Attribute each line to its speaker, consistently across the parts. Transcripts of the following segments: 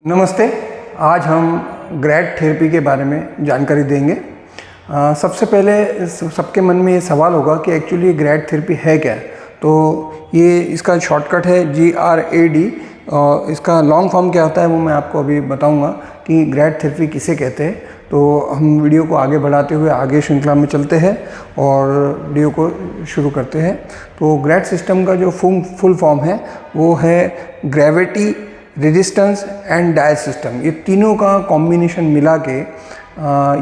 Speaker 1: नमस्ते। आज हम ग्रैड थेरेपी के बारे में जानकारी देंगे। सबसे पहले सबके मन में ये सवाल होगा कि एक्चुअली ग्रैड थेरेपी है क्या। तो ये इसका शॉर्टकट है GRAD और इसका लॉन्ग फॉर्म क्या होता है वो मैं आपको अभी बताऊंगा कि ग्रैड थेरेपी किसे कहते हैं। तो हम वीडियो को आगे बढ़ाते हुए आगे श्रृंखला में चलते हैं और वीडियो को शुरू करते हैं। तो ग्रैड सिस्टम का जो फुल फॉर्म है वो है gravity, resistance and diet system. ये तीनों का कॉम्बिनेशन मिला के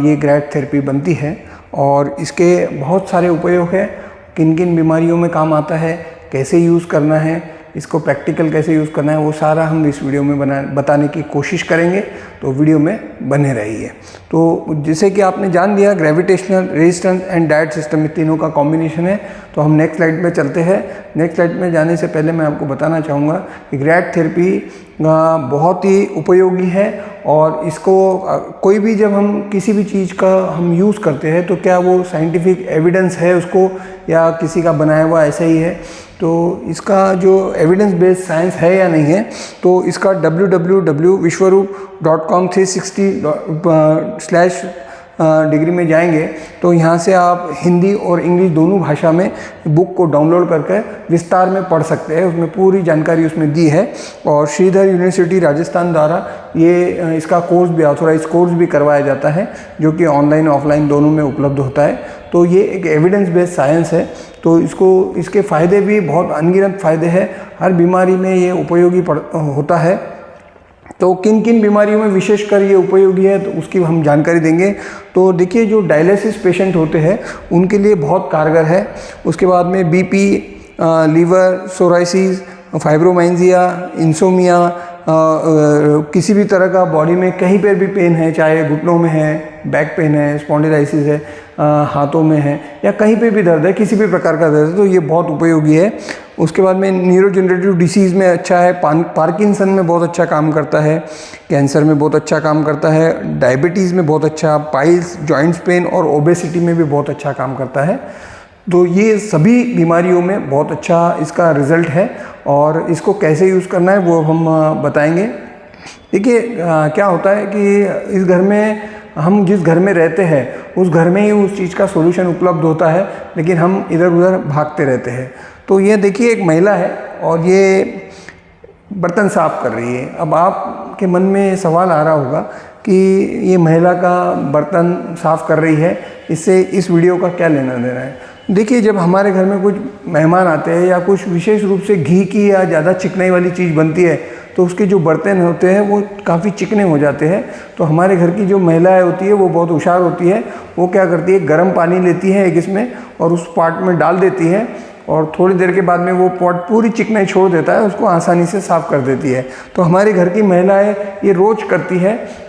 Speaker 1: ये ग्रैड थेरेपी बनती है और इसके बहुत सारे उपयोग हैं। किन किन बीमारियों में काम आता है, कैसे यूज़ करना है, इसको प्रैक्टिकल कैसे यूज़ करना है, वो सारा हम इस वीडियो में बताने की कोशिश करेंगे। तो वीडियो में बने रहिए। तो जैसे कि आपने जान लिया gravitational, resistance and diet system, ये तीनों का कॉम्बिनेशन है। तो हम नेक्स्ट स्लाइड में चलते हैं। नेक्स्ट स्लाइड में जाने से पहले मैं आपको बताना चाहूँगा कि ग्रैड थेरेपी बहुत ही उपयोगी है और इसको कोई भी जब हम किसी भी चीज़ का हम यूज़ करते हैं तो क्या वो साइंटिफिक एविडेंस है उसको या किसी का बनाया हुआ ऐसा ही है। तो इसका जो एविडेंस बेस्ड साइंस है या नहीं है, तो इसका www.vishwaroop.com 360 डिग्री में जाएंगे तो यहाँ से आप हिंदी और इंग्लिश दोनों भाषा में बुक को डाउनलोड करके विस्तार में पढ़ सकते हैं। उसमें पूरी जानकारी उसमें दी है और श्रीधर यूनिवर्सिटी राजस्थान द्वारा ये इसका कोर्स भी, ऑथोराइज कोर्स भी करवाया जाता है, जो कि ऑनलाइन ऑफलाइन दोनों में उपलब्ध होता है। तो ये एक एविडेंस बेस्ड साइंस है। तो इसके फ़ायदे भी बहुत अनगिनत फ़ायदे हैं। हर बीमारी में ये उपयोगी होता है। तो किन किन बीमारियों में विशेषकर ये उपयोगी है तो उसकी हम जानकारी देंगे। तो देखिए, जो डायलिसिस पेशेंट होते हैं उनके लिए बहुत कारगर है। उसके बाद में BP, liver, psoriasis, fibromyalgia, insomnia, किसी भी तरह का बॉडी में कहीं पर भी पेन है, चाहे घुटनों में है, बैक पेन है, स्पॉन्डिलाइसिस है, हाथों में है या कहीं पे भी दर्द है, किसी भी प्रकार का दर्द है, तो ये बहुत उपयोगी है। उसके बाद में न्यूरोजेनरेटिव डिसीज़ में अच्छा है, पार्किंसन में बहुत अच्छा काम करता है, कैंसर में बहुत अच्छा काम करता है, डायबिटीज़ में बहुत अच्छा, पाइल्स, जॉइंट्स पेन और ओबेसिटी में भी बहुत अच्छा काम करता है। तो ये सभी बीमारियों में बहुत अच्छा इसका रिज़ल्ट है और इसको कैसे यूज़ करना है वो हम बताएंगे। देखिए, क्या होता है कि इस घर में हम जिस घर में रहते हैं उस घर में ही उस चीज़ का सॉल्यूशन उपलब्ध होता है, लेकिन हम इधर उधर भागते रहते हैं। तो ये देखिए, एक महिला है और ये बर्तन साफ़ कर रही है। अब आपके मन में सवाल आ रहा होगा कि ये महिला का बर्तन साफ़ कर रही है, इससे इस वीडियो का क्या लेना देना है। देखिए, जब हमारे घर में कुछ मेहमान आते हैं या कुछ विशेष रूप से घी की या ज़्यादा चिकनाई वाली चीज़ बनती है तो उसके जो बर्तन होते हैं वो काफ़ी चिकने हो जाते हैं। तो हमारे घर की जो महिलाएं होती है वो बहुत होशियार होती है। वो क्या करती है, गर्म पानी लेती है एक इसमें और उस पॉट में डाल देती है और थोड़ी देर के बाद में वो पॉट पूरी चिकनाई छोड़ देता है, उसको आसानी से साफ़ कर देती है। तो हमारे घर की महिलाएं ये रोज़ करती है।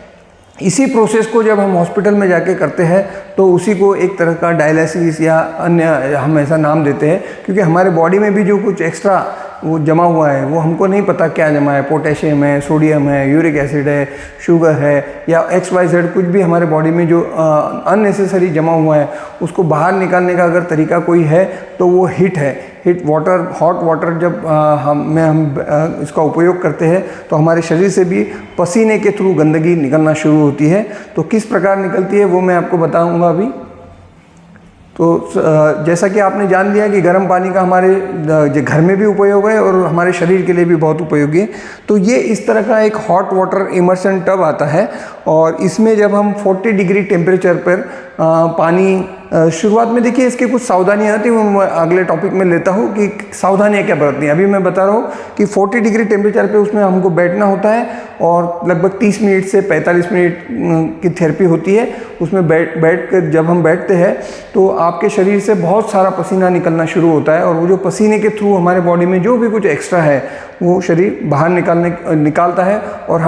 Speaker 1: इसी प्रोसेस को जब हम हॉस्पिटल में जाके करते हैं तो उसी को एक तरह का डायलिसिस या अन्य हम ऐसा नाम देते हैं, क्योंकि हमारे बॉडी में भी जो कुछ एक्स्ट्रा वो जमा हुआ है वो हमको नहीं पता क्या जमा है। पोटेशियम है, सोडियम है, यूरिक एसिड है, शुगर है या XYZ कुछ भी हमारे बॉडी में जो अननेसेसरी जमा हुआ है उसको बाहर निकालने का अगर तरीका कोई है तो वो हीट है। हॉट वाटर जब हम इसका उपयोग करते हैं तो हमारे शरीर से भी पसीने के थ्रू गंदगी निकलना शुरू होती है। तो किस प्रकार निकलती है वो मैं आपको बताऊंगा अभी। तो जैसा कि आपने जान लिया कि गर्म पानी का हमारे घर में भी उपयोग है और हमारे शरीर के लिए भी बहुत उपयोगी है। तो ये इस तरह का एक हॉट वाटर इमर्शन टब आता है और इसमें जब हम 40 डिग्री टेम्परेचर पर पानी, शुरुआत में देखिए इसकी कुछ सावधानियाँ आती हैं, मैं अगले टॉपिक में लेता हूँ कि सावधानियाँ क्या बरतनी हैं। अभी मैं बता रहा हूँ कि 40 डिग्री टेम्परेचर पे उसमें हमको बैठना होता है और लगभग 30 मिनट से 45 मिनट की थेरेपी होती है। उसमें बैठ कर जब हम बैठते हैं तो आपके शरीर से बहुत सारा पसीना निकलना शुरू होता है और वो जो पसीने के थ्रू हमारे बॉडी में जो भी कुछ एक्स्ट्रा है वो शरीर बाहर निकालता है और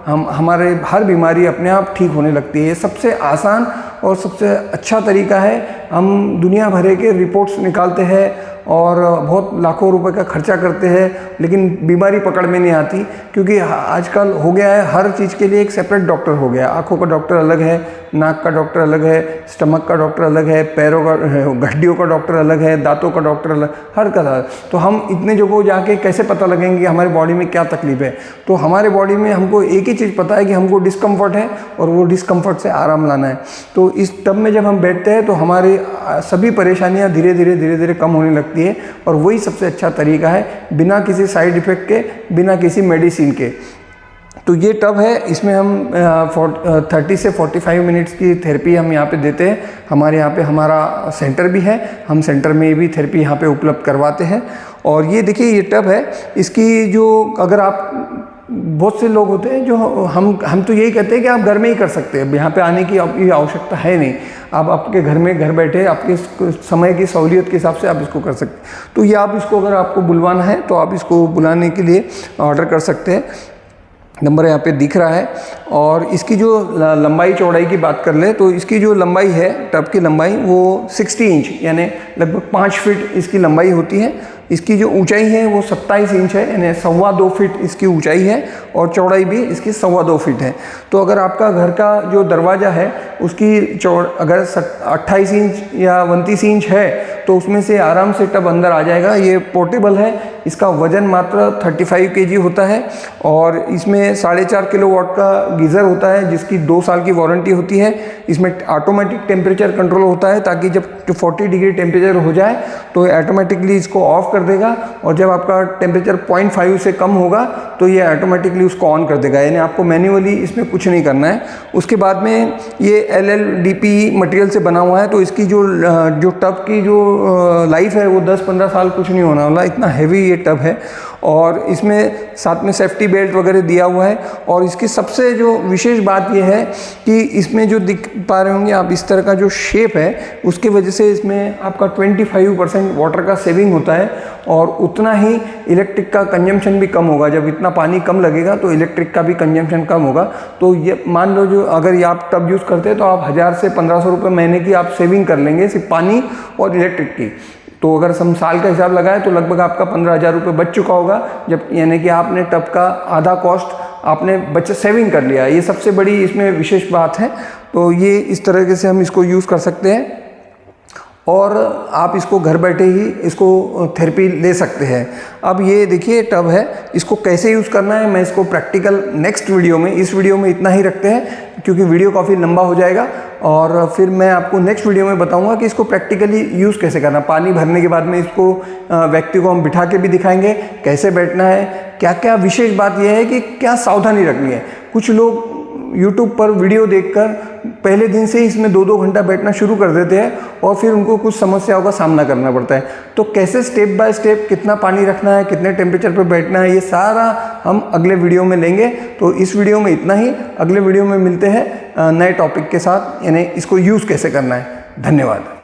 Speaker 1: हमारे हर बीमारी अपने आप ठीक होने लगती है। ये सबसे आसान और सबसे अच्छा तरीका है। हम दुनिया भर के रिपोर्ट्स निकालते हैं और बहुत लाखों रुपए का खर्चा करते हैं, लेकिन बीमारी पकड़ में नहीं आती, क्योंकि आजकल हो गया है हर चीज़ के लिए एक सेपरेट डॉक्टर हो गया। आँखों का डॉक्टर अलग है, नाक का डॉक्टर अलग है, स्टमक का डॉक्टर अलग है, पैरों का हड्डियों का डॉक्टर अलग है, दांतों का डॉक्टर अलग, हर का अलग। तो हम इतने जगहों जाके कैसे पता लगेंगे हमारे बॉडी में क्या तकलीफ है? तो हमारे बॉडी में हमको एक ही चीज़ पता है कि हमको डिस्कम्फर्ट है और वो डिस्कम्फर्ट से आराम लाना है। तो इस टब में जब हम बैठते हैं तो हमारी सभी परेशानियां धीरे धीरे कम होने लगती है, और वही सबसे अच्छा तरीका है बिना किसी साइड इफ़ेक्ट के, बिना किसी मेडिसिन के। तो ये टब है, इसमें हम 30 से 45 मिनट्स की थेरेपी हम यहाँ पे देते हैं। हमारे यहाँ पे हमारा सेंटर भी है, हम सेंटर में भी थेरेपी यहाँ पे उपलब्ध करवाते हैं। और ये देखिए ये टब है, इसकी जो अगर आप बहुत से लोग होते हैं जो हम तो यही कहते हैं कि आप घर में ही कर सकते हैं, यहाँ पे आने की आपकी आवश्यकता है नहीं। आप आपके घर में घर बैठे आपके समय की सहूलियत के हिसाब से आप इसको कर सकते हैं। तो ये आप इसको अगर आपको बुलवाना है तो आप इसको बुलाने के लिए ऑर्डर कर सकते हैं, नंबर यहाँ पे दिख रहा है। और इसकी जो लंबाई चौड़ाई की बात कर ले तो इसकी जो लंबाई है, टब की लंबाई वो 60 इंच यानी लगभग 5 फीट इसकी लंबाई होती है। इसकी जो ऊंचाई है वो 27 इंच है, यानी 2.25 फीट इसकी ऊंचाई है, और चौड़ाई भी इसकी 2.25 फीट है। तो अगर आपका घर का जो दरवाज़ा है उसकी अगर 28 इंच या 29 इंच है तो उसमें से आराम से टब अंदर आ जाएगा। ये पोर्टेबल है, इसका वजन मात्र 35 kg होता है, और इसमें 4.5 किलोवाट का गीज़र होता है जिसकी 2 साल की वारंटी होती है। इसमें ऑटोमेटिक टेम्परेचर कंट्रोल होता है, ताकि जब 40 डिग्री टेम्परेचर हो जाए तो ऑटोमेटिकली इसको ऑफ कर देगा, और जब आपका टेम्परेचर 0.5 से कम होगा तो ये ऑटोमेटिकली उसको ऑन कर देगा, यानी आपको मैन्युअली इसमें कुछ नहीं करना है। उसके बाद में ये LLDPE मटेरियल से बना हुआ है, तो इसकी जो टब की जो लाइफ है वो 10-15 साल कुछ नहीं होना वाला, इतना हैवी ये टब है। और इसमें साथ में सेफ्टी बेल्ट वगैरह दिया हुआ है। और इसकी सबसे जो विशेष बात यह है कि इसमें जो दिख पा रहे होंगे आप, इस तरह का जो शेप है उसकी वजह से इसमें आपका 25% वाटर का सेविंग होता है, और उतना ही इलेक्ट्रिक का कंजम्पशन भी कम होगा। जब इतना पानी कम लगेगा तो इलेक्ट्रिक का भी कंजम्पशन कम होगा। तो ये मान लो जो अगर ये आप टब यूज़ करते हैं तो आप 1000 से 1500 रुपये महीने की आप सेविंग कर लेंगे सिर्फ पानी और इलेक्ट्रिक की। तो अगर हम साल का हिसाब लगाएं तो लगभग आपका 15,000 रुपये बच चुका होगा, जब यानी कि आपने टब का आधा कॉस्ट आपने सेविंग कर लिया। ये सबसे बड़ी इसमें विशेष बात है। तो ये इस तरीके से हम इसको यूज़ कर सकते हैं, और आप इसको घर बैठे ही इसको थेरेपी ले सकते हैं। अब ये देखिए टब है, इसको कैसे यूज़ करना है मैं इसको प्रैक्टिकल नेक्स्ट वीडियो में, इस वीडियो में इतना ही रखते हैं क्योंकि वीडियो काफ़ी लंबा हो जाएगा, और फिर मैं आपको नेक्स्ट वीडियो में बताऊंगा कि इसको प्रैक्टिकली यूज़ कैसे करना। पानी भरने के बाद में इसको व्यक्ति को हम बिठा के भी दिखाएंगे कैसे बैठना है, क्या क्या विशेष बात यह है कि क्या सावधानी रखनी है। कुछ लोग YouTube पर वीडियो देखकर पहले दिन से ही इसमें 2-2 घंटा बैठना शुरू कर देते हैं, और फिर उनको कुछ समस्याओं का सामना करना पड़ता है। तो कैसे स्टेप बाय स्टेप कितना पानी रखना है, कितने टेम्परेचर पर बैठना है, ये सारा हम अगले वीडियो में लेंगे। तो इस वीडियो में इतना ही, अगले वीडियो में मिलते हैं नए टॉपिक के साथ, यानी इसको यूज़ कैसे करना है। धन्यवाद।